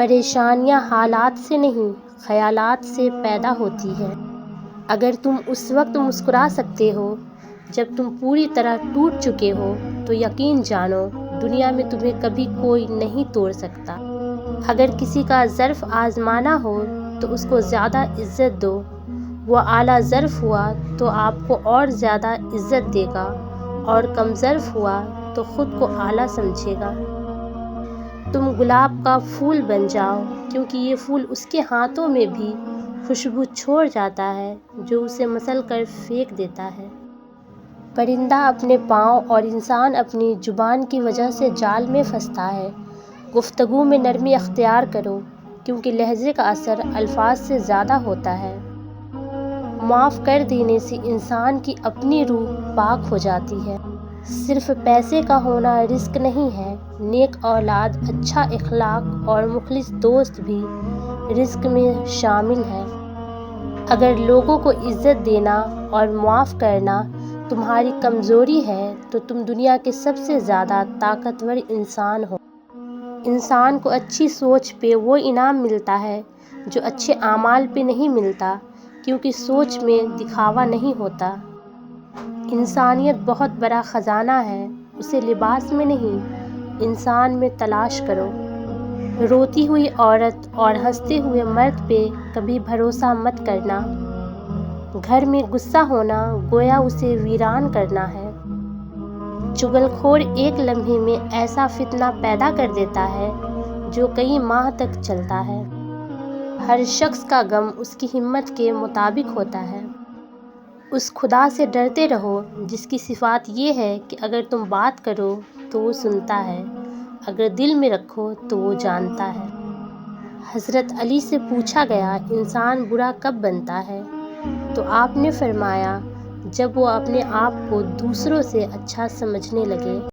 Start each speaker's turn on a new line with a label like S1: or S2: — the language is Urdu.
S1: پریشانیاں حالات سے نہیں، خیالات سے پیدا ہوتی ہیں۔ اگر تم اس وقت مسکرا سکتے ہو جب تم پوری طرح ٹوٹ چکے ہو تو یقین جانو دنیا میں تمہیں کبھی کوئی نہیں توڑ سکتا۔ اگر کسی کا ظرف آزمانا ہو تو اس کو زیادہ عزت دو، وہ اعلیٰ ظرف ہوا تو آپ کو اور زیادہ عزت دے گا اور کم ظرف ہوا تو خود کو اعلیٰ سمجھے گا۔ تم گلاب کا پھول بن جاؤ کیونکہ یہ پھول اس کے ہاتھوں میں بھی خوشبو چھوڑ جاتا ہے جو اسے مسل کر پھینک دیتا ہے۔ پرندہ اپنے پاؤں اور انسان اپنی زبان کی وجہ سے جال میں پھنستا ہے۔ گفتگو میں نرمی اختیار کرو کیونکہ لہجے کا اثر الفاظ سے زیادہ ہوتا ہے۔ معاف کر دینے سے انسان کی اپنی روح پاک ہو جاتی ہے۔ صرف پیسے کا ہونا رزق نہیں ہے، نیک اولاد، اچھا اخلاق اور مخلص دوست بھی رزق میں شامل ہیں۔ اگر لوگوں کو عزت دینا اور معاف کرنا تمہاری کمزوری ہے تو تم دنیا کے سب سے زیادہ طاقتور انسان ہو۔ انسان کو اچھی سوچ پہ وہ انعام ملتا ہے جو اچھے اعمال پہ نہیں ملتا، کیونکہ سوچ میں دکھاوا نہیں ہوتا۔ انسانیت بہت بڑا خزانہ ہے، اسے لباس میں نہیں انسان میں تلاش کرو۔ روتی ہوئی عورت اور ہنستے ہوئے مرد پہ کبھی بھروسہ مت کرنا۔ گھر میں غصہ ہونا گویا اسے ویران کرنا ہے۔ چغل خور ایک لمحے میں ایسا فتنہ پیدا کر دیتا ہے جو کئی ماہ تک چلتا ہے۔ ہر شخص کا غم اس کی ہمت کے مطابق ہوتا ہے۔ اس خدا سے ڈرتے رہو جس کی صفات یہ ہے کہ اگر تم بات کرو تو وہ سنتا ہے، اگر دل میں رکھو تو وہ جانتا ہے۔ حضرت علی سے پوچھا گیا انسان برا کب بنتا ہے تو آپ نے فرمایا جب وہ اپنے آپ کو دوسروں سے اچھا سمجھنے لگے۔